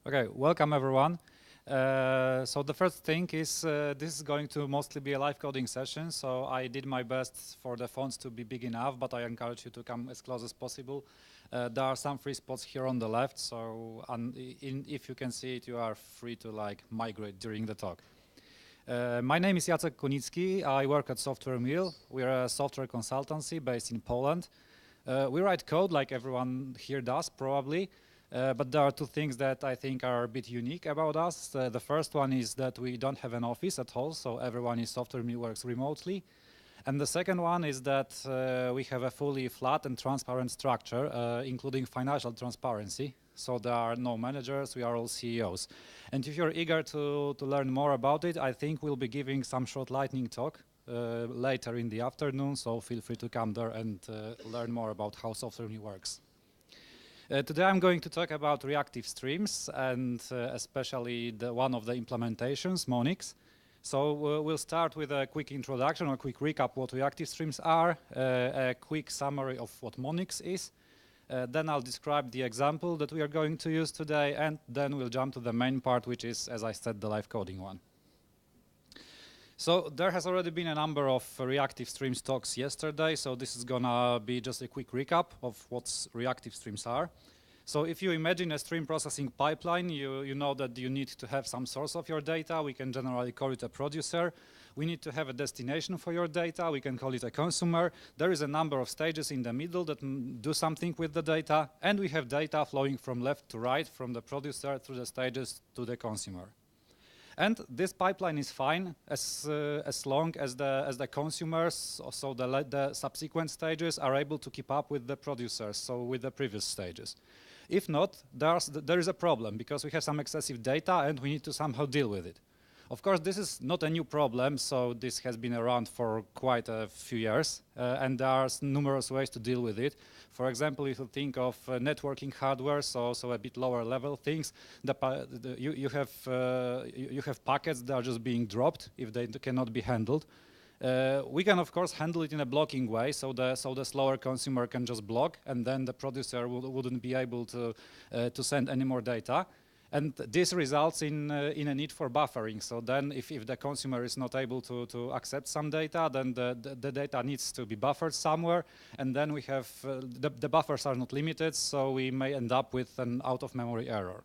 Okay, welcome everyone. So the first thing is this is going to mostly be a live coding session, so I did my best for the fonts to be big enough, but I encourage you to come as close as possible. There are some free spots here on the left, so if you can see it, you are free to migrate during the talk. My name is Jacek Kunicki. I work at Software Mill. We are a software consultancy based in Poland. We write code like everyone here does, probably. But there are two things that I think are a bit unique about us. The first one is that we don't have an office at all, so everyone in Software Mill works remotely. And the second one is that we have a fully flat and transparent structure, including financial transparency. So there are no managers, we are all CEOs. And if you're eager to learn more about it, I think we'll be giving some short lightning talk later in the afternoon, so feel free to come there and learn more about how Software Mill works. Today I'm going to talk about Reactive Streams and especially one of the implementations, Monix. So we'll start with a quick introduction, a quick recap what Reactive Streams are, a quick summary of what Monix is. Then I'll describe the example that we are going to use today, and then we'll jump to the main part, which is, as I said, the live coding one. So there has already been a number of Reactive Streams talks yesterday, so this is gonna be just a quick recap of what Reactive Streams are. So if you imagine a stream processing pipeline, you know that you need to have some source of your data. We can generally call it a producer. We need to have a destination for your data. We can call it a consumer. There is a number of stages in the middle that do something with the data, and we have data flowing from left to right, from the producer through the stages to the consumer. And this pipeline is fine as long as the consumers, so the subsequent stages, are able to keep up with the producers, so with the previous stages. If not, there is a problem, because we have some excessive data and we need to somehow deal with it. Of course, this is not a new problem, so this has been around for quite a few years, and there are numerous ways to deal with it. For example, if you think of networking hardware, so a bit lower level things, you have packets that are just being dropped if they cannot be handled. We can, of course, handle it in a blocking way, so the slower consumer can just block, and then the producer wouldn't be able to send any more data. And this results in a need for buffering. So then if the consumer is not able to accept some data, then the data needs to be buffered somewhere. And then we have, the buffers are not limited, so we may end up with an out-of-memory error.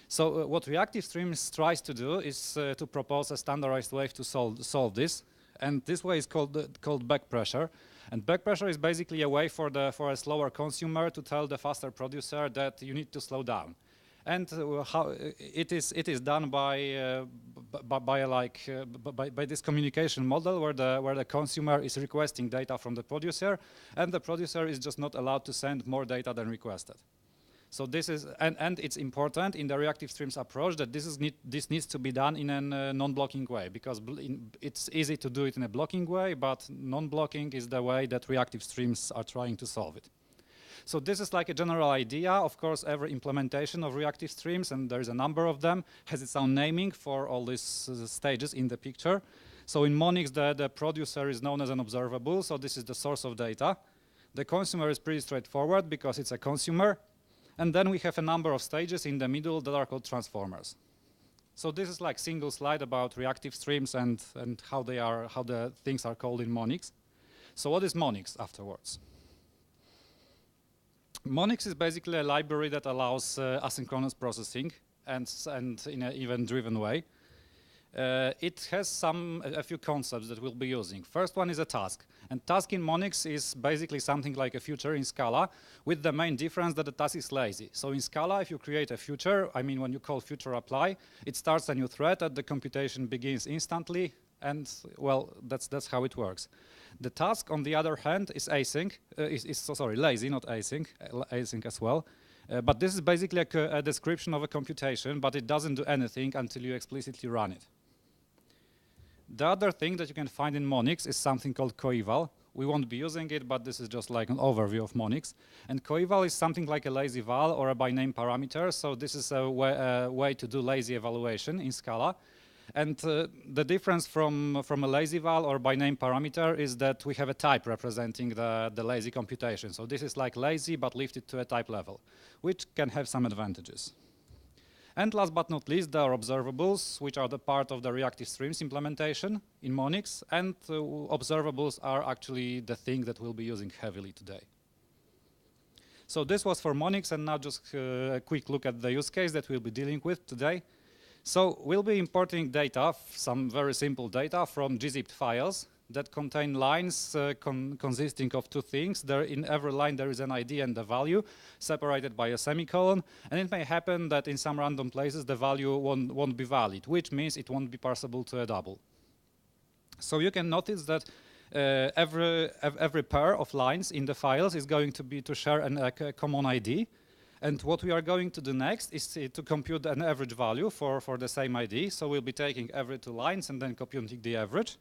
So what Reactive Streams tries to do is to propose a standardized way to solve this. And this way is called back pressure. And back pressure is basically a way for a slower consumer to tell the faster producer that you need to slow down. And how it is done by this communication model where the consumer is requesting data from the producer, and the producer is just not allowed to send more data than requested. So this is, and it's important in the Reactive Streams approach that this needs to be done in a non-blocking way, because it's easy to do it in a blocking way, but non-blocking is the way that Reactive Streams are trying to solve it. So this is like a general idea. Of course, every implementation of Reactive Streams, and there's a number of them, has its own naming for all these stages in the picture. So in Monix, the producer is known as an observable, so this is the source of data. The consumer is pretty straightforward because it's a consumer. And then we have a number of stages in the middle that are called transformers. So this is like a single slide about Reactive Streams and how the things are called in Monix. So what is Monix afterwards? Monix is basically a library that allows asynchronous processing and in an event-driven way. It has a few concepts that we'll be using. First one is a task. And task in Monix is basically something like a future in Scala, with the main difference that the task is lazy. So in Scala, if you create a future, I mean, when you call future apply, it starts a new thread and the computation begins instantly. And well, that's how it works. The task, on the other hand, is async. Lazy, not async, async as well. But this is basically a description of a computation, but it doesn't do anything until you explicitly run it. The other thing that you can find in Monix is something called coeval. We won't be using it, but this is just like an overview of Monix. And coeval is something like a lazy val or a by name parameter. So this is a way to do lazy evaluation in Scala. And the difference from a lazy val or by name parameter is that we have a type representing the lazy computation. So this is like lazy, but lifted to a type level, which can have some advantages. And last but not least, there are observables, which are the part of the Reactive Streams implementation in Monix, and observables are actually the thing that we'll be using heavily today. So this was for Monix, and now just a quick look at the use case that we'll be dealing with today. So we'll be importing data, some very simple data from gzipped files that contain lines consisting of two things. There, in every line there is an ID and a value separated by a semicolon, and it may happen that in some random places the value won't be valid, which means it won't be parsable to a double. So you can notice that every pair of lines in the files is going to share a common ID. And what we are going to do next is to compute an average value for the same ID. So we'll be taking every two lines and then computing the average.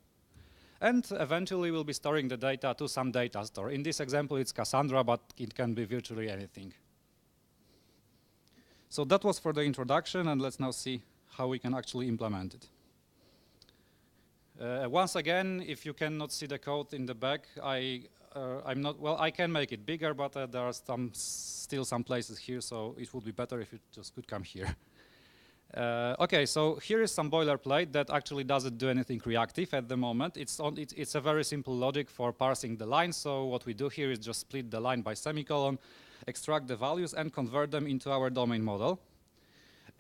And eventually we'll be storing the data to some data store. In this example it's Cassandra, but it can be virtually anything. So that was for the introduction, and let's now see how we can actually implement it. Once again, if you cannot see the code in the back, I'm not, well, I can make it bigger, but there are still some places here, so it would be better if it just could come here. Okay, so here is some boilerplate that actually doesn't do anything reactive at the moment. It's a very simple logic for parsing the line. So what we do here is just split the line by semicolon, extract the values, and convert them into our domain model.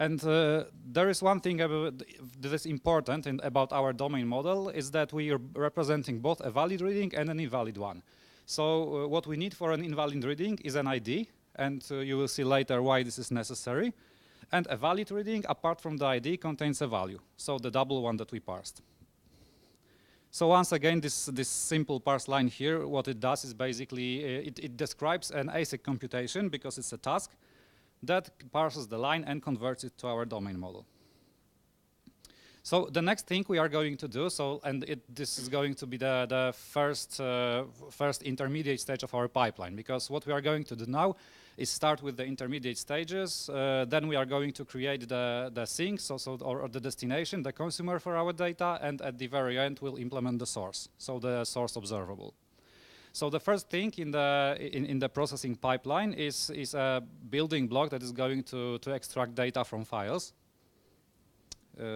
And there is one thing that is important about our domain model is that we are representing both a valid reading and an invalid one. So what we need for an invalid reading is an ID, and you will see later why this is necessary. And a valid reading, apart from the ID, contains a value, so the double one that we parsed. So once again, this simple parse line here, what it does is basically, it describes an ASIC computation, because it's a task, that parses the line and converts it to our domain model. So the next thing we are going to do, this is going to be the first intermediate stage of our pipeline, because what we are going to do now is start with the intermediate stages. Then we are going to create the sink, or the destination, the consumer for our data, and at the very end we'll implement the source, so the source observable. So the first thing in the processing pipeline is a building block that is going to extract data from files.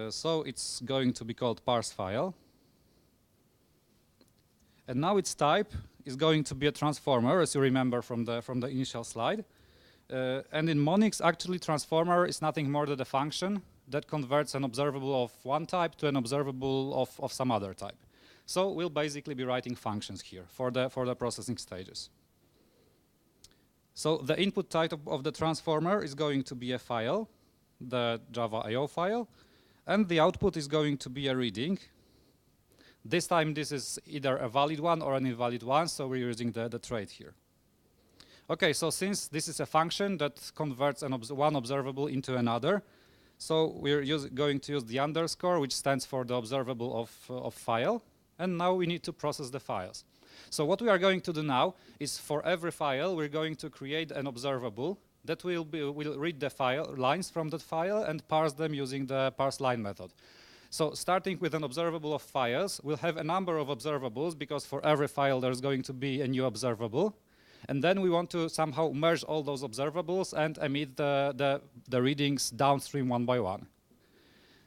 So it's going to be called parse file. And now its type is going to be a transformer, as you remember from the initial slide. And in Monix, actually, transformer is nothing more than a function that converts an observable of one type to an observable of some other type. So we'll basically be writing functions here for the processing stages. So the input type of the transformer is going to be a file, the Java IO file, and the output is going to be a reading. This time this is either a valid one or an invalid one, so we're using the trait here. Okay, so since this is a function that converts one observable into another, so we're going to use the underscore, which stands for the observable of file. And now we need to process the files. So what we are going to do now is for every file, we're going to create an observable that will read the lines from that file and parse them using the parse line method. So starting with an observable of files, we'll have a number of observables, because for every file there's going to be a new observable. And then we want to somehow merge all those observables and emit the readings downstream one by one.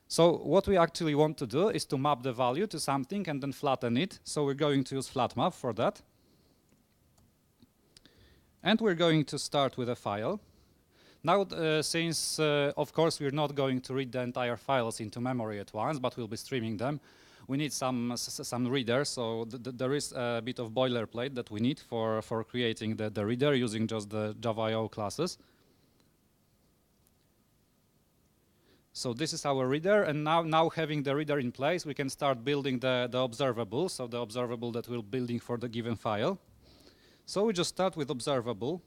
So what we actually want to do is to map the value to something and then flatten it. So we're going to use flatmap for that. And we're going to start with a file. Now, since, of course, we're not going to read the entire files into memory at once, but we'll be streaming them, we need some readers. So there is a bit of boilerplate that we need for creating the reader using just the Java IO classes. So this is our reader, and now having the reader in place, we can start building the observable, so the observable that we're building for the given file. So we just start with observable.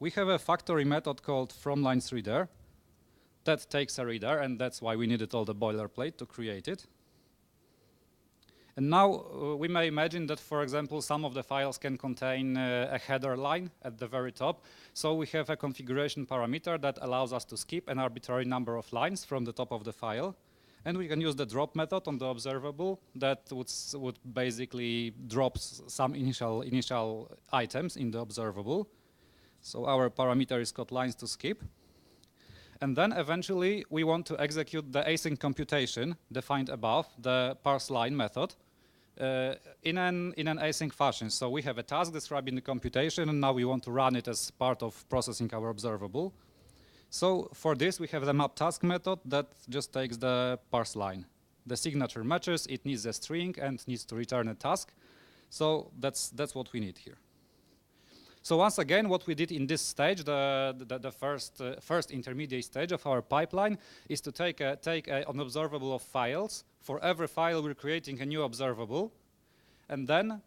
We have a factory method called fromLinesReader that takes a reader, and that's why we needed all the boilerplate to create it. And now we may imagine that, for example, some of the files can contain a header line at the very top. So we have a configuration parameter that allows us to skip an arbitrary number of lines from the top of the file. And we can use the drop method on the observable that would basically drop some initial items in the observable. So our parameter is called lines to skip. And then eventually we want to execute the async computation defined above, the parseLine method, in an async fashion. So we have a task describing the computation, and now we want to run it as part of processing our observable. So for this, we have the map task method that just takes the parseLine. The signature matches, it needs a string and needs to return a task. So that's what we need here. So once again, what we did in this stage, the first intermediate stage of our pipeline, is to take an observable of files. For every file, we're creating a new observable, and then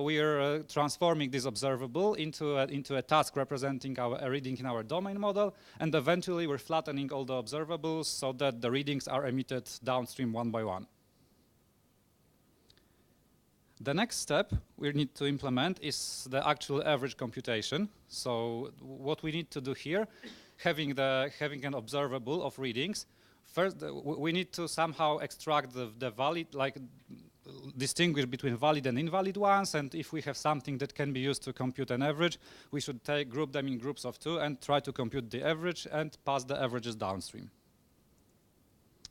we are transforming this observable into a task representing a reading in our domain model, and eventually we're flattening all the observables so that the readings are emitted downstream one by one. The next step we need to implement is the actual average computation. So what we need to do here, having an observable of readings, first we need to somehow extract the valid, like distinguish between valid and invalid ones, and if we have something that can be used to compute an average, we should group them in groups of 2 and try to compute the average and pass the averages downstream.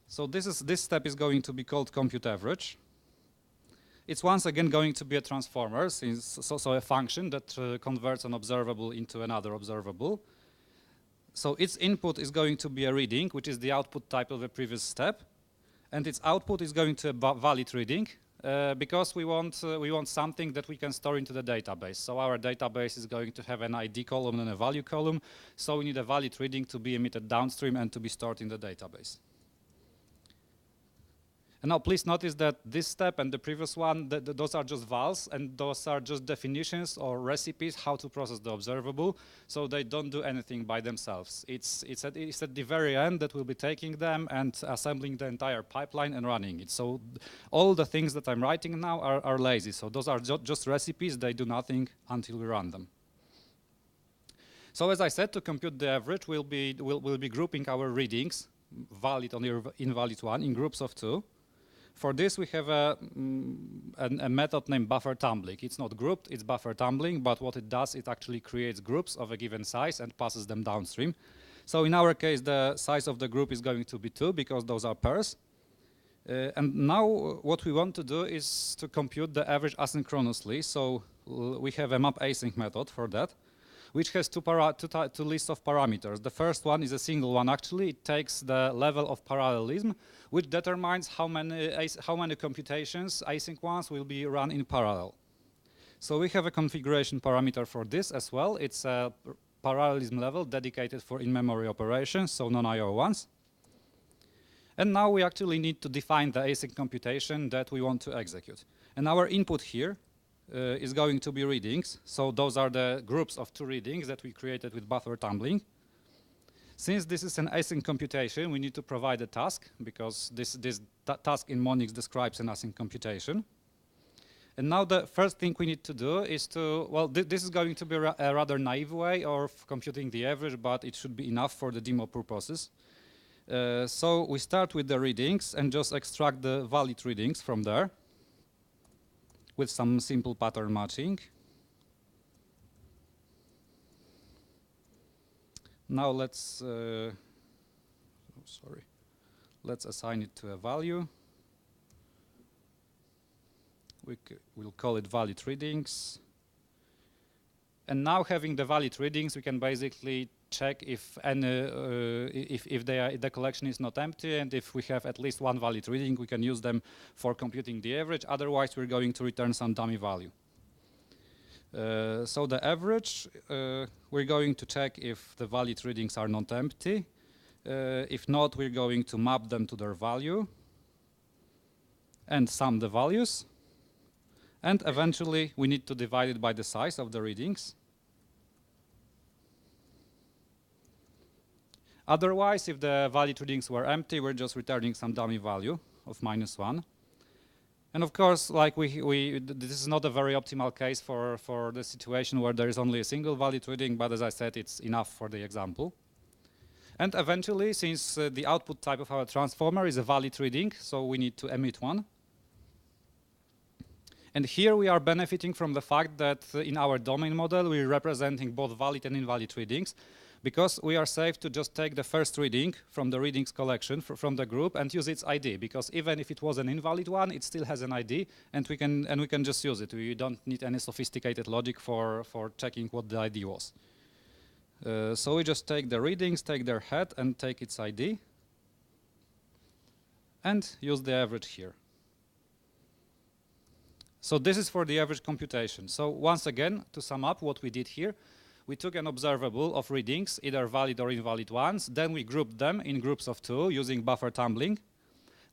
So this step is going to be called compute average. It's once again going to be a transformer, so a function that converts an observable into another observable. So its input is going to be a reading, which is the output type of the previous step, and its output is going to be a valid reading because we want something that we can store into the database. So our database is going to have an ID column and a value column, so we need a valid reading to be emitted downstream and to be stored in the database. And now please notice that this step and the previous one, those are just vals, and those are just definitions or recipes how to process the observable, so they don't do anything by themselves. It's at the very end that we'll be taking them and assembling the entire pipeline and running it. So all the things that I'm writing now are lazy. So those are just recipes, they do nothing until we run them. So as I said, to compute the average, we'll be grouping our readings, valid or invalid one, in groups of 2. For this, we have a method named buffer tumbling. It's not grouped, it's buffer tumbling, but what it does, it actually creates groups of a given size and passes them downstream. So in our case, the size of the group is going to be 2 because those are pairs. And now what we want to do is to compute the average asynchronously. So we have a map async method for that, which has two lists of parameters. The first one is a single one. Actually, it takes the level of parallelism, which determines how many computations, async ones, will be run in parallel. So we have a configuration parameter for this as well. It's a parallelism level dedicated for in-memory operations, so non-IO ones. And now we actually need to define the async computation that we want to execute. And our input here is going to be readings. So those are the groups of 2 readings that we created with buffer tumbling. Since this is an async computation, we need to provide a task because this task in Monix describes an async computation. And now the first thing we need to do is to, well, this is going to be a rather naive way of computing the average, but it should be enough for the demo purposes. So we start with the readings and just extract the valid readings from there with some simple pattern matching. Now let's assign it to a value. We'll call it valid readings. And now having the valid readings, we can basically check if the collection is not empty, and if we have at least one valid reading, we can use them for computing the average. Otherwise, we're going to return some dummy value. So the average, we're going to check if the valid readings are not empty. If not, we're going to map them to their value and sum the values. And eventually, we need to divide it by the size of the readings. Otherwise, if the valid readings were empty, we're just returning some dummy value of -1. And of course, like this is not a very optimal case for the situation where there is only a single valid reading, but as I said, it's enough for the example. And eventually, since the output type of our transformer is a valid reading, so we need to emit one. And here we are benefiting from the fact that in our domain model, we're representing both valid and invalid readings. because we are safe to just take the first reading from the readings collection from the group and use its ID, because even if it was an invalid one, it still has an ID, and we can just use it. We don't need any sophisticated logic for checking what the ID was. So we just take the readings, take their head, and take its ID, and use the average here. So this is for the average computation. So once again, to sum up what we did here, we took an observable of readings, either valid or invalid ones. Then we grouped them in groups of 2 using buffer tumbling.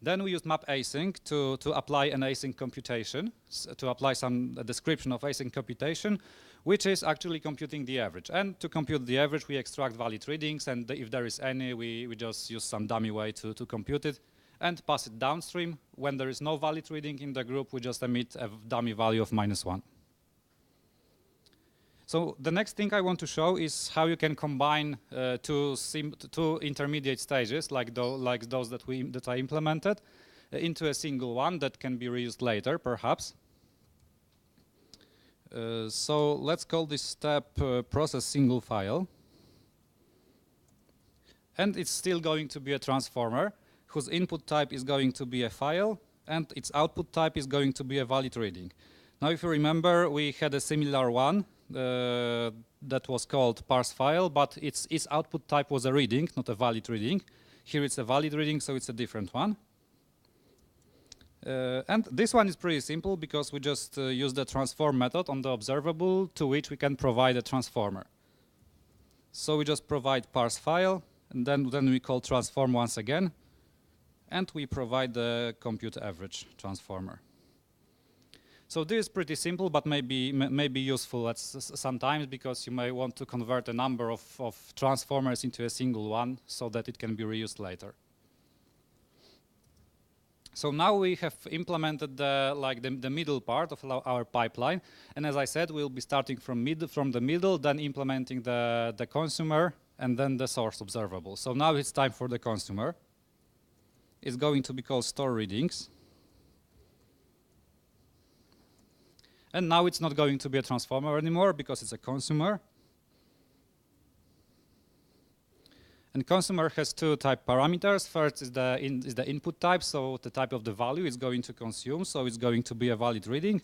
Then we used map async to apply an async computation, to apply some description of async computation, which is actually computing the average. And to compute the average, we extract valid readings, and if there is any, we just use some dummy way to compute it and pass it downstream. When there is no valid reading in the group, we just emit a dummy value of -1. So the next thing I want to show is how you can combine two intermediate stages, like those that I implemented, into a single one that can be reused later, perhaps. So let's call this step process single file, and it's still going to be a transformer whose input type is going to be a file, and its output type is going to be a valid reading. Now, if you remember, we had a similar one that was called parse file, but its output type was a reading, not a valid reading. Here it's a valid reading, so it's a different one. And this one is pretty simple because we just use the transform method on the observable to which we can provide a transformer. So we just provide parse file, and then we call transform once again, and we provide the compute average transformer. So this is pretty simple, but may be useful at sometimes, because you may want to convert a number of transformers into a single one so that it can be reused later. So now we have implemented the middle part of our pipeline, and as I said, we'll be starting from the middle, then implementing the consumer, and then the source observable. So now it's time for the consumer. It's going to be called store readings. And now it's not going to be a transformer anymore because it's a consumer. And consumer has 2 type parameters. First is the input type, so the type of the value it's going to consume, so it's going to be a valid reading.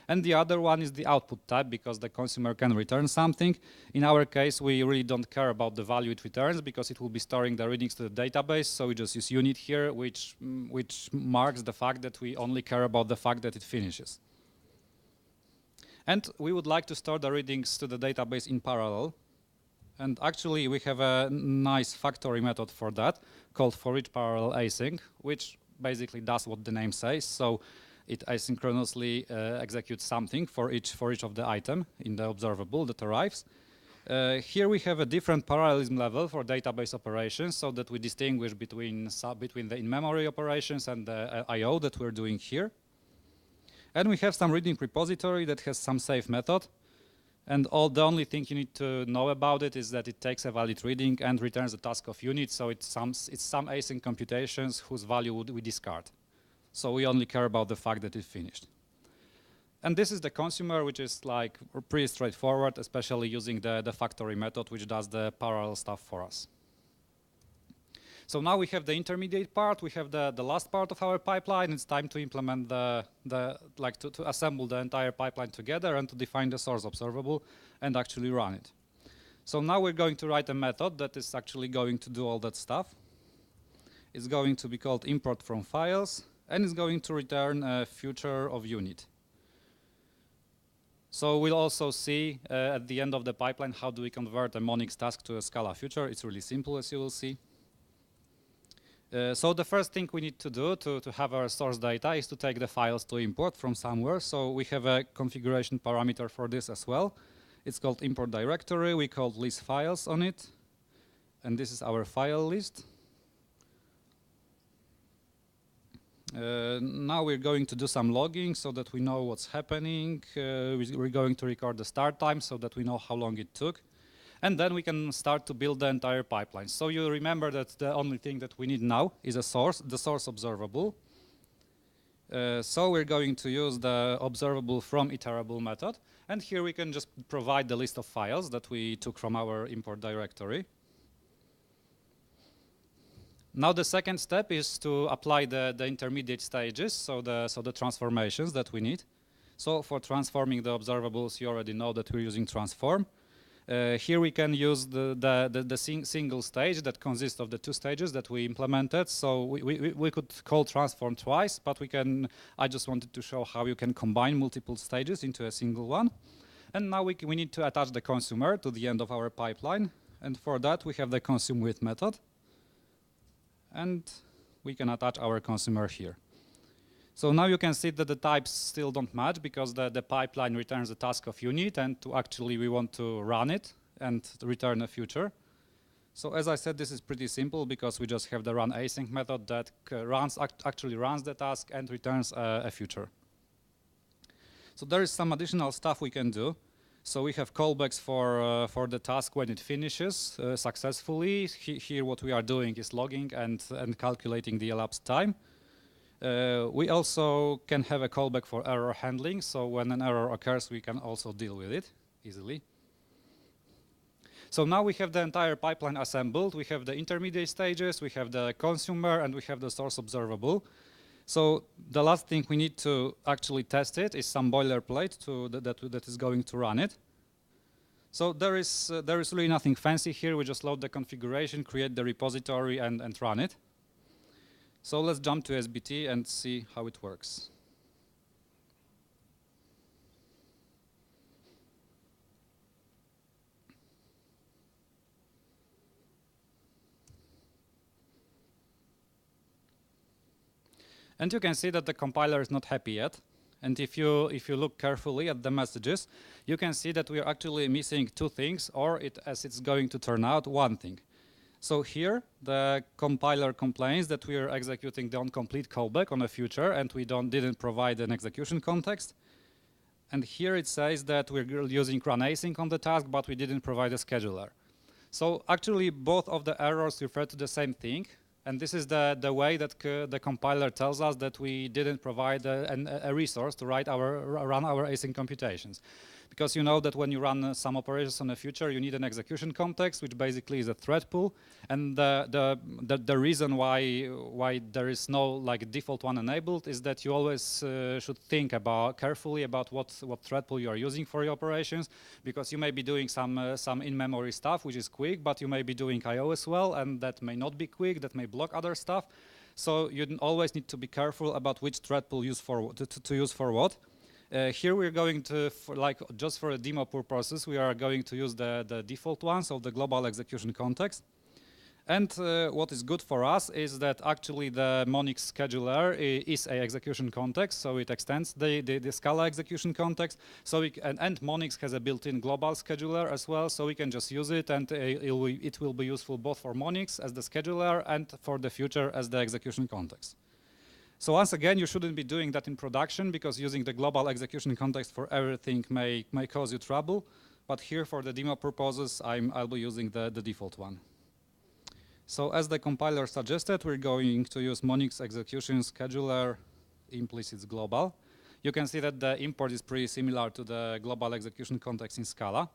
And the other one is the output type, because the consumer can return something. In our case, we really don't care about the value it returns because it will be storing the readings to the database, so we just use unit here, which marks the fact that we only care about the fact that it finishes. And we would like to store the readings to the database in parallel. And actually, we have a nice factory method for that called for each parallel async, which basically does what the name says. So it asynchronously executes something for each of the item in the observable that arrives. Here we have a different parallelism level for database operations, so that we distinguish between the in-memory operations and the I/O that we're doing here. And we have some reading repository that has some save method. And the only thing you need to know about it is that it takes a valid reading and returns a task of unit. So it's some async computations whose value we discard. So we only care about the fact that it finished. And this is the consumer, which is like pretty straightforward, especially using the factory method, which does the parallel stuff for us. So now we have the intermediate part, we have the last part of our pipeline. It's time to implement to assemble the entire pipeline together and to define the source observable and actually run it. So now we're going to write a method that is actually going to do all that stuff. It's going to be called import from files, and it's going to return a future of unit. So we'll also see at the end of the pipeline how do we convert a Monix task to a Scala future. It's really simple, as you will see. So the first thing we need to do to have our source data is to take the files to import from somewhere. So we have a configuration parameter for this as well. It's called import directory. We called list files on it. And this is our file list. Now we're going to do some logging so that we know what's happening. We're going to record the start time so that we know how long it took. And then we can start to build the entire pipeline. So you remember that the only thing that we need now is the source observable. So we're going to use the observable from iterable method. And here we can just provide the list of files that we took from our import directory. Now the second step is to apply the intermediate stages, so the transformations that we need. So for transforming the observables, you already know that we're using transform. Here we can use the single stage that consists of the two stages that we implemented. So we could call transform twice, but I just wanted to show how you can combine multiple stages into a single one. And now we need to attach the consumer to the end of our pipeline. And for that, we have the consume with method. And we can attach our consumer here. So now you can see that the types still don't match because the pipeline returns a task of unit, and actually we want to run it and return a future. So as I said, this is pretty simple because we just have the run async method that actually runs the task and returns a future. So there is some additional stuff we can do. So we have callbacks for the task when it finishes successfully. Here what we are doing is logging and calculating the elapsed time. We also can have a callback for error handling, so when an error occurs, we can also deal with it easily. So now we have the entire pipeline assembled. We have the intermediate stages, we have the consumer, and we have the source observable. So the last thing we need to actually test it is some boilerplate that is going to run it. So there is really nothing fancy here. We just load the configuration, create the repository, and run it. So let's jump to SBT and see how it works. And you can see that the compiler is not happy yet. And if you look carefully at the messages, you can see that we are actually missing two things, or as it's going to turn out, one thing. So here, the compiler complains that we are executing the incomplete callback on a future, and we didn't provide an execution context. And here it says that we're using run async on the task, but we didn't provide a scheduler. So actually, both of the errors refer to the same thing. And this is the way that the compiler tells us that we didn't provide a resource to run our async computations. Because you know that when you run some operations on a future, you need an execution context, which basically is a thread pool. And the reason why there is no like default one enabled is that you always should think carefully about what thread pool you are using for your operations, because you may be doing some in-memory stuff, which is quick, but you may be doing I/O as well, and that may not be quick, that may block other stuff. So you always need to be careful about which thread pool to use for what. Here we're going to, just for a demo purposes, we are going to use the default one, so the global execution context. And what is good for us is that actually the Monix scheduler is an execution context, so it extends the Scala execution context. So and Monix has a built-in global scheduler as well, so we can just use it, and it will be useful both for Monix as the scheduler and for the future as the execution context. So once again, you shouldn't be doing that in production, because using the global execution context for everything may cause you trouble. But here for the demo purposes, I'll be using the default one. So as the compiler suggested, we're going to use Monix execution scheduler implicit global. You can see that the import is pretty similar to the global execution context in Scala.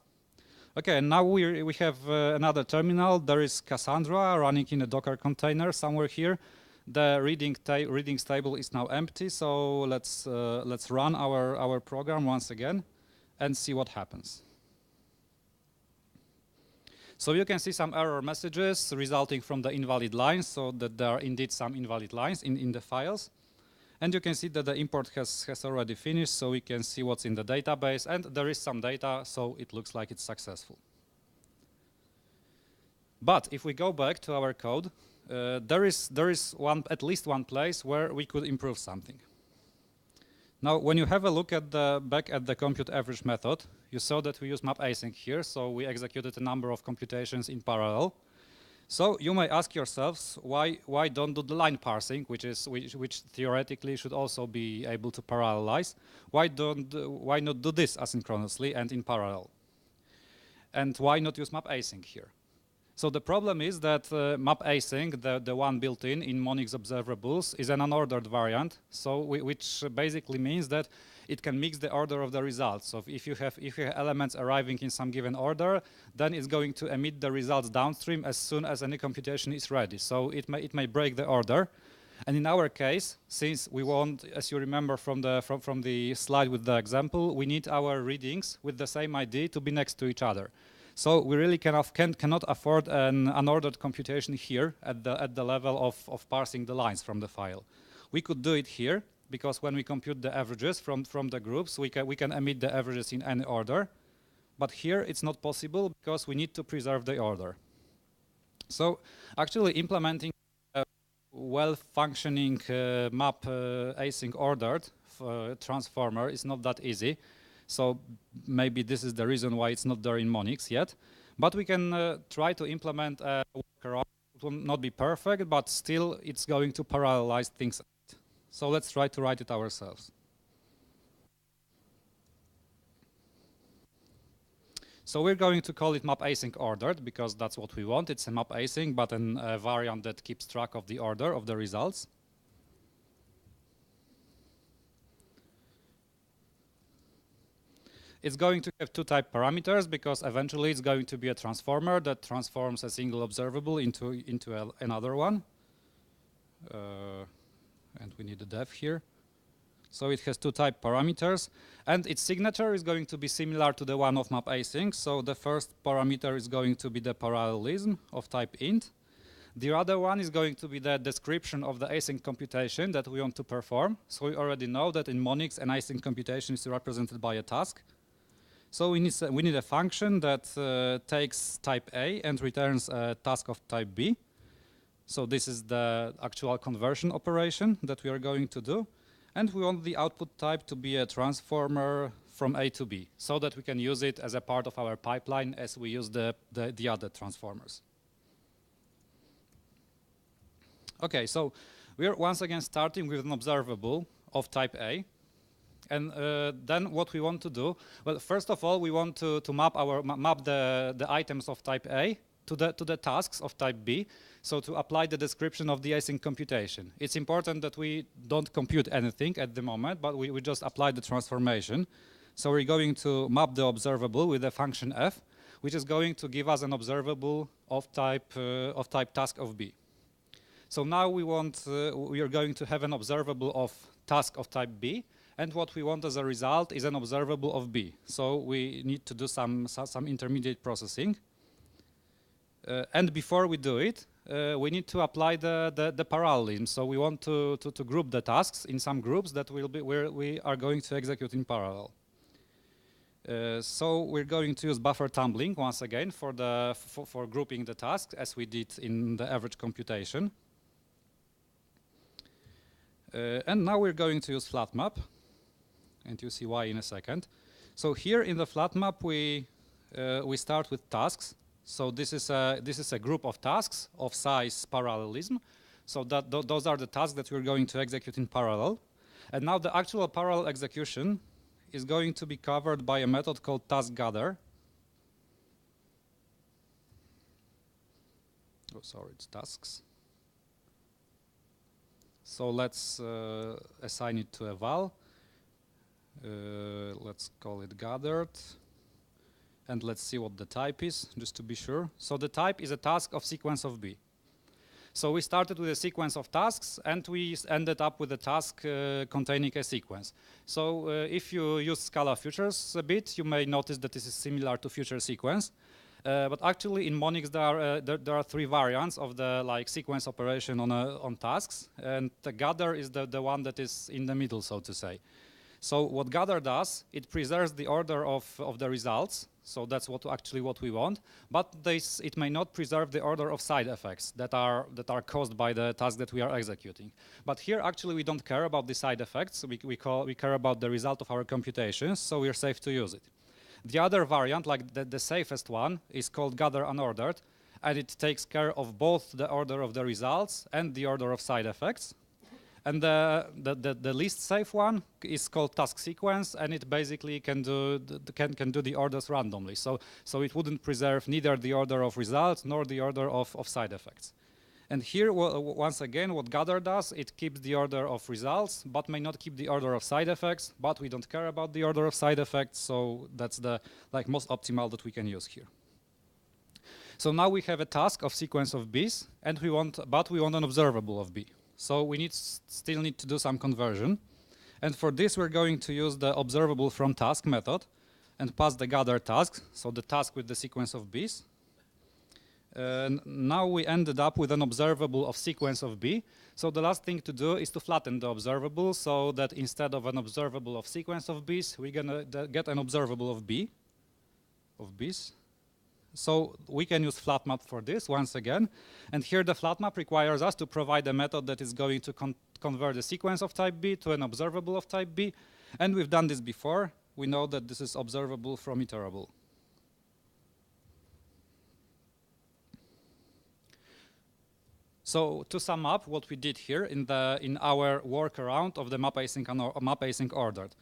Okay, and now we have another terminal. There is Cassandra running in a Docker container somewhere here. The readings table is now empty, so let's run our program once again and see what happens. So you can see some error messages resulting from the invalid lines, so that there are indeed some invalid lines in the files. And you can see that the import has already finished, so we can see what's in the database, and there is some data, so it looks like it's successful. But if we go back to our code, there is at least one place where we could improve something. Now, when you have a look back at the compute average method, you saw that we use map async here, so we executed a number of computations in parallel. So you may ask yourselves, why don't do the line parsing, which theoretically should also be able to parallelize? Why not do this asynchronously and in parallel? And why not use map async here? So the problem is that map async, the one built in Monix observables, is an unordered variant. So which basically means that it can mix the order of the results. So if you have elements arriving in some given order, then it's going to emit the results downstream as soon as any computation is ready. So it may break the order. And in our case, since we want, as you remember from the slide with the example, we need our readings with the same ID to be next to each other. So we really cannot afford an unordered computation here at the level of parsing the lines from the file. We could do it here, because when we compute the averages from the groups, we can emit the averages in any order. But here it's not possible because we need to preserve the order. So actually implementing a well-functioning map async ordered transformer is not that easy. So maybe this is the reason why it's not there in Monix yet. But we can try to implement a workaround. It will not be perfect, but still it's going to parallelize things. So let's try to write it ourselves. So we're going to call it map async ordered because that's what we want. It's a map async, but a variant that keeps track of the order of the results. It's going to have two type parameters because eventually it's going to be a transformer that transforms a single observable into another one. And we need a def here. So it has two type parameters, and its signature is going to be similar to the one of map async. So the first parameter is going to be the parallelism of type int. The other one is going to be the description of the async computation that we want to perform. So we already know that in Monix an async computation is represented by a task. So we need a function that takes type A and returns a task of type B. So this is the actual conversion operation that we are going to do. And we want the output type to be a transformer from A to B, so that we can use it as a part of our pipeline as we use the other transformers. Okay, so we're once again starting with an observable of type A. And then what we want to do, well, first of all, we want to map the items of type A to the tasks of type B, so to apply the description of the async computation. It's important that we don't compute anything at the moment, but we just apply the transformation. So we're going to map the observable with the function f, which is going to give us an observable of type task of B. So now we are going to have an observable of task of type B, and what we want as a result is an observable of B. So we need to do some intermediate processing. And before we do it, we need to apply the parallelism. So we want to group the tasks in some groups that we are going to execute in parallel. So we're going to use buffer tumbling once again for grouping the tasks as we did in the average computation. And now we're going to use flat map, and you'll see why in a second. So here in the flat map we start with tasks. So this is a group of tasks of size parallelism. So those are the tasks that we're going to execute in parallel. And now the actual parallel execution is going to be covered by a method called taskGather. Oh, sorry, it's tasks. So let's assign it to a val. Let's call it gathered. And let's see what the type is, just to be sure. So the type is a task of sequence of B. So we started with a sequence of tasks, and we ended up with a task containing a sequence. So if you use Scala futures a bit, you may notice that this is similar to future sequence. But actually in Monix there are three variants of the sequence operation on tasks, and the gather is the one that is in the middle, so to say. So what gather does, it preserves the order of the results. So that's what we want, but it may not preserve the order of side effects that are caused by the task that we are executing. But here actually we don't care about the side effects. We care about the result of our computations, so we're safe to use it. The other variant, like the safest one, is called gather unordered, and it takes care of both the order of the results and the order of side effects. And the least safe one is called task sequence, and it basically can do the orders randomly. So it wouldn't preserve neither the order of results nor the order of side effects. And here, once again, what gather does, it keeps the order of results, but may not keep the order of side effects. But we don't care about the order of side effects, so that's the most optimal that we can use here. So now we have a task of sequence of Bs, and we want an observable of B. So we still need to do some conversion. And for this, we're going to use the observable from task method and pass the gather task, so the task with the sequence of Bs. Now we ended up with an observable of sequence of B. So the last thing to do is to flatten the observable so that instead of an observable of sequence of Bs, we're gonna get an observable of Bs. So we can use flatmap for this once again. And here the flatmap requires us to provide a method that is going to convert a sequence of type B to an observable of type B. And we've done this before. We know that this is observable from iterable. So to sum up what we did here in our workaround of the map async ordered.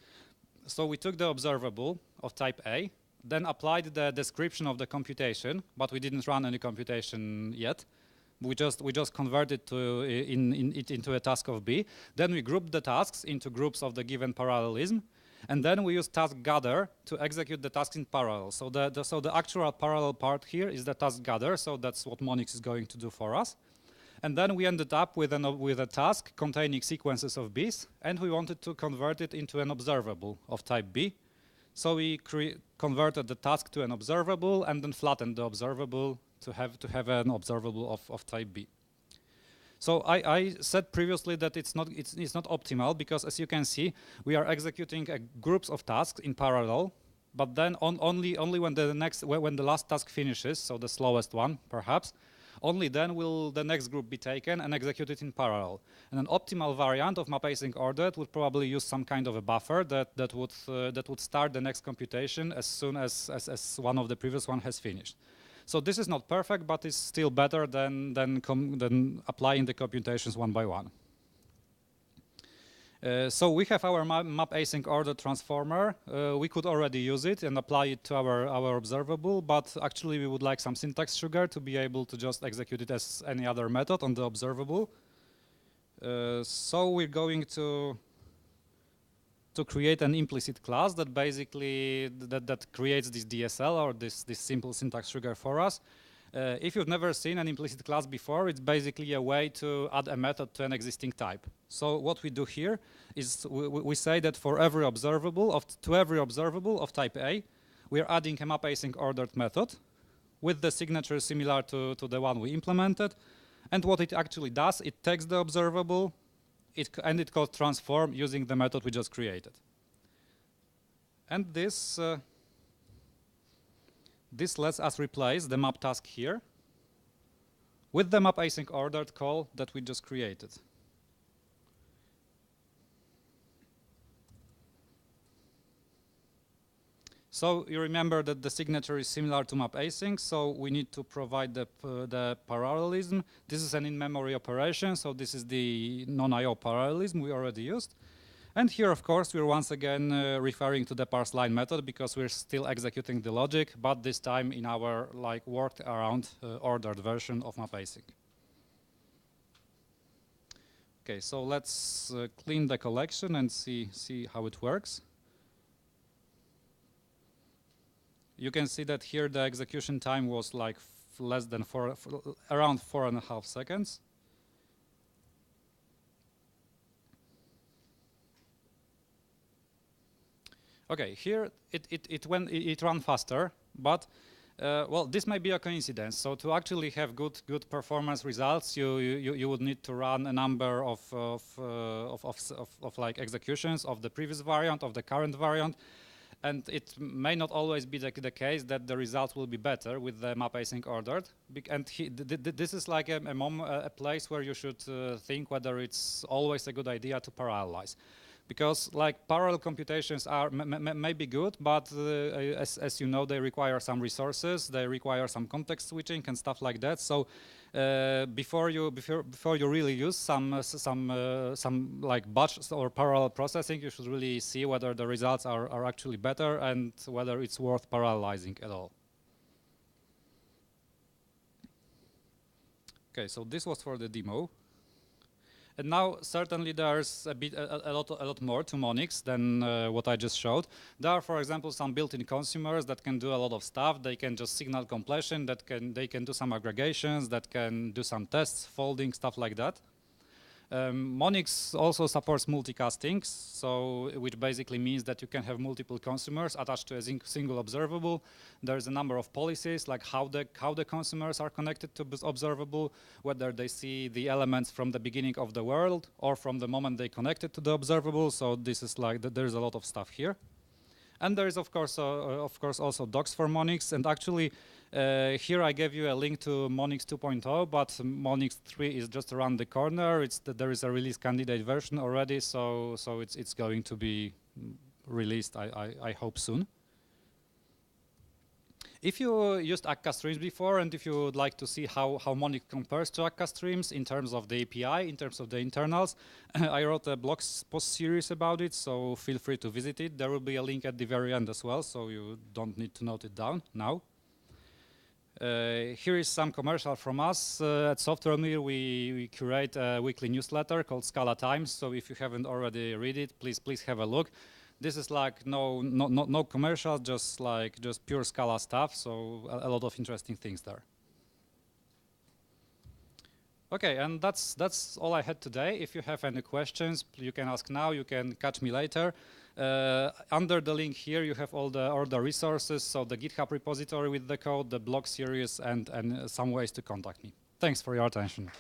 So we took the observable of type A, then applied the description of the computation, but we didn't run any computation yet. We just converted it into a task of B. Then we grouped the tasks into groups of the given parallelism, and then we used task gather to execute the tasks in parallel. So the actual parallel part here is the task gather. So that's what Monix is going to do for us. And then we ended up with a task containing sequences of Bs, and we wanted to convert it into an observable of type B. So we converted the task to an observable and then flattened the observable to have an observable of type B. So I said previously that it's not optimal because, as you can see, we are executing groups of tasks in parallel, but then only when the last task finishes, so the slowest one perhaps, only then will the next group be taken and executed in parallel. And an optimal variant of map async ordered would probably use some kind of a buffer that would start the next computation as soon as one of the previous one has finished. So this is not perfect, but it's still better than applying the computations one by one. So we have our map async order transformer. We could already use it and apply it to our observable, but actually we would like some syntax sugar to be able to just execute it as any other method on the observable. So we're going to create an implicit class that basically that creates this DSL or this simple syntax sugar for us. If you've never seen an implicit class before, it's basically a way to add a method to an existing type. So what we do here is we say that for every observable of type A, we are adding a map async ordered method with the signature similar to the one we implemented. And what it actually does, it takes the observable and it calls transform using the method we just created. And this lets us replace the map task here with the map async ordered call that we just created. So you remember that the signature is similar to map async, so we need to provide the parallelism. This is an in-memory operation, so this is the non-IO parallelism we already used. And here, of course, we're once again referring to the parse line method because we're still executing the logic, but this time in our worked around ordered version of map async. Okay, so let's clean the collection and see how it works. You can see that here the execution time was like around 4.5 seconds. Okay, here it ran faster, but well, this might be a coincidence. So to actually have good performance results, you would need to run a number of like executions of the previous variant, of the current variant, and it may not always be the case that the results will be better with the map async ordered. And this is like a place where you should think whether it's always a good idea to parallelize. because like parallel computations are may be good, but as you know, they require some resources, they require some context switching and stuff like that. So before you really use some like batch or parallel processing, you should really see whether the results are actually better and whether it's worth parallelizing at all. Okay, so this was for the demo. And now certainly there's a lot more to Monix than what I just showed. There are, for example, some built-in consumers that can do a lot of stuff. They can just signal completion, they can do some aggregations, that can do some tests, folding, stuff like that. Monix also supports multicasting, so which basically means that you can have multiple consumers attached to a single observable. There's a number of policies, like how the consumers are connected to this observable, whether they see the elements from the beginning of the world or from the moment they connected to the observable. So this is like there's a lot of stuff here. And there is of course also docs for Monix, and actually here I gave you a link to Monix 2.0, but Monix 3 is just around the corner. There is a release candidate version already, so it's going to be released, I hope, soon. If you used Akka Streams before, and if you would like to see how Monix compares to Akka Streams in terms of the API, in terms of the internals, I wrote a blog post series about it, so feel free to visit it. There will be a link at the very end as well, so you don't need to note it down now. Here is some commercial from us. At Software Mill, we curate a weekly newsletter called Scala Times, so if you haven't already read it, please have a look. This is like no commercial, just pure Scala stuff, so a lot of interesting things there. Okay, and that's all I had today. If you have any questions, you can ask now, you can catch me later. Under the link here, you have all the resources, so the GitHub repository with the code, the blog series, and some ways to contact me. Thanks for your attention.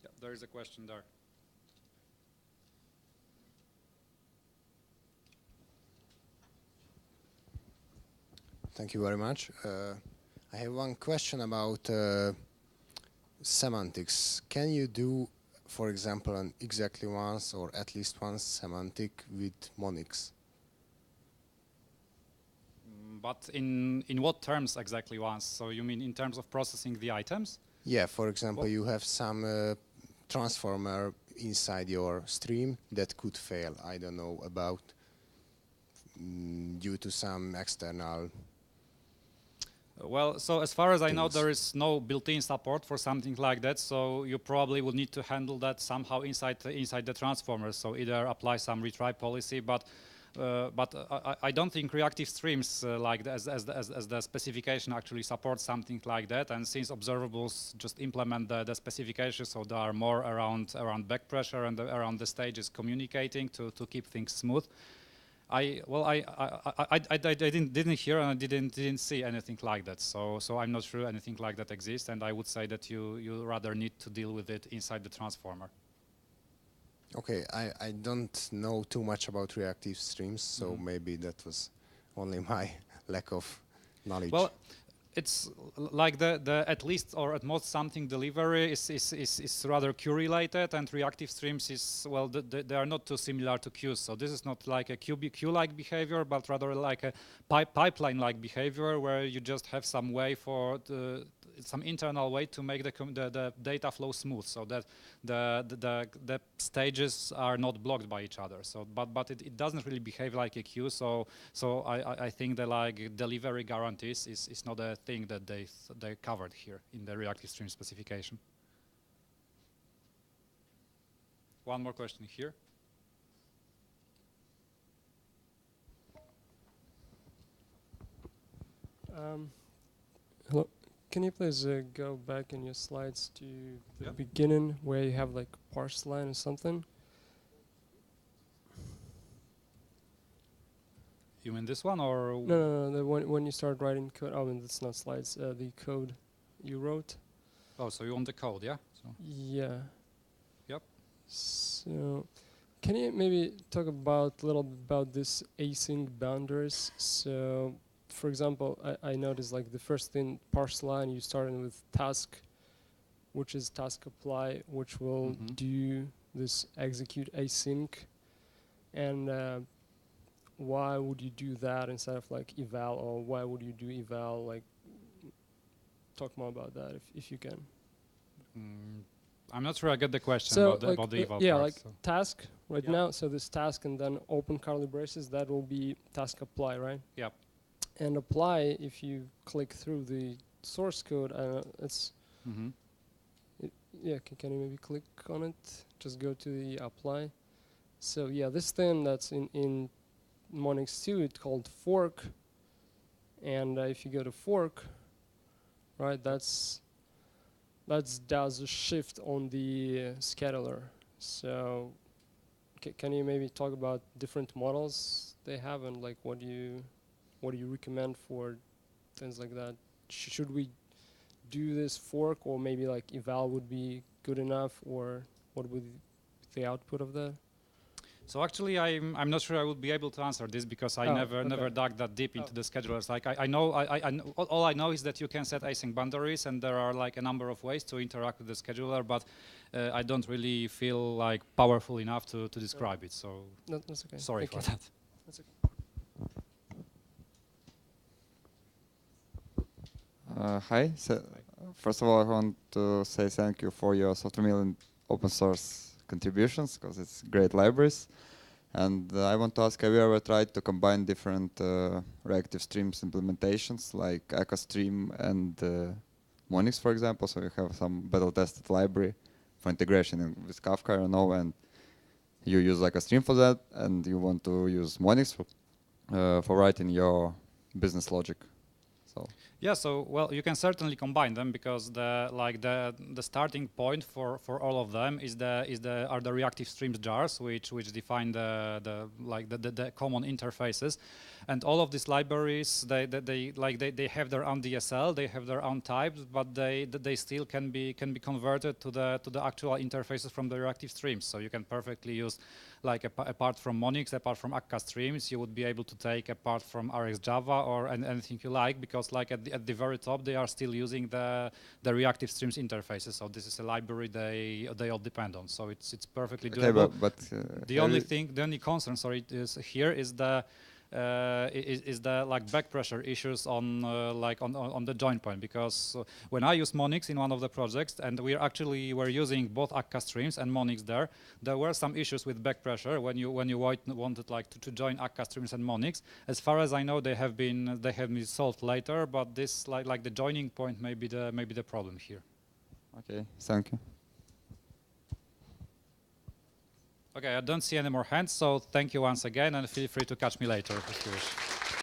Yeah, there is a question there. Thank you very much. I have one question about semantics. Can you do, for example, an exactly once or at least one semantic with Monix? But in what terms exactly once? So you mean in terms of processing the items? Yeah, for example, you have some transformer inside your stream that could fail. I don't know about due to some external. Well, so as far as I know, there is no built-in support for something like that. So you probably will need to handle that somehow inside the transformer. So either apply some retry policy, but I don't think Reactive Streams like as the specification actually supports something like that. And since observables just implement the specification, so they are more around back pressure and around the stages communicating to keep things smooth. I didn't hear and I didn't see anything like that. So I'm not sure anything like that exists, and I would say that you rather need to deal with it inside the transformer. Okay, I don't know too much about Reactive Streams, so maybe that was only my lack of knowledge. Well, it's like the at least or at most something delivery is rather queue-related, and Reactive Streams is, well, they are not too similar to queues. So this is not like a queue-like behavior, but rather like a pipeline-like behavior where you just have some way for some internal way to make the data flow smooth, so that the stages are not blocked by each other. So, but it doesn't really behave like a queue. So I think the like delivery guarantees is not a thing that they covered here in the Reactive Stream specification. One more question here. Hello. Can you please go back in your slides to the beginning where you have like parse line or something? You mean this one or? No. When you start writing code. Oh, that's not slides. The code you wrote. Oh, so you want the code, yeah? So. Yeah. Yep. So, can you maybe talk about a little bit about this async boundaries? So, for example, I noticed like the first thing parse line you started with task, which is task apply, which will do this execute async, and why would you do that instead of like eval, or why would you do eval? Like, talk more about that if you can. I'm not sure I get the question So about the eval yeah, part, like so. task right now. So this task and then open curly braces, that will be task apply, right? Yep. And apply, if you click through the source code, it's yeah. Can you maybe click on it? Just go to the apply. So yeah, this thing that's in Monix 2, it's called fork. And if you go to fork, right, that's does a shift on the scheduler. So can you maybe talk about different models they have, and like what do you recommend for things like that? Should we do this fork, or maybe like eval would be good enough, or what would be the output of that? So actually, I'm not sure I would be able to answer this because I never dug that deep into the schedulers. Like I know all I know is that you can set async boundaries, and there are like a number of ways to interact with the scheduler, but I don't really feel like powerful enough to describe it. So that's okay. Sorry for that. That's okay. Hi. So, first of all, I want to say thank you for your software mill and open source contributions, because it's great libraries. And I want to ask, have you ever tried to combine different reactive streams implementations, like Stream and Monix, for example? So you have some battle-tested library for integration with Kafka, I don't know, and you use like a stream for that, and you want to use Monix for writing your business logic. So. Yeah, so well, you can certainly combine them, because the starting point for all of them are the reactive streams jars, which define the common interfaces, and all of these libraries they have their own DSL, they have their own types, but they still can be converted to the actual interfaces from the reactive streams. So you can perfectly use, like apart from Monix, apart from Akka streams, you would be able to take apart from RxJava or anything you like, because like at the very top they are still using the reactive streams interfaces. So this is a library they all depend on. So it's perfectly doable. Okay, but the only concern, sorry, is the like back pressure issues on on the join point, because when I use Monix in one of the projects, and we're using both Akka streams and Monix there were some issues with back pressure when you wanted like to join Akka streams and Monix. As far as I know, they have been solved later, but this like the joining point may be the problem here. Okay, thank you. Okay, I don't see any more hands, so thank you once again, and feel free to catch me later if you wish.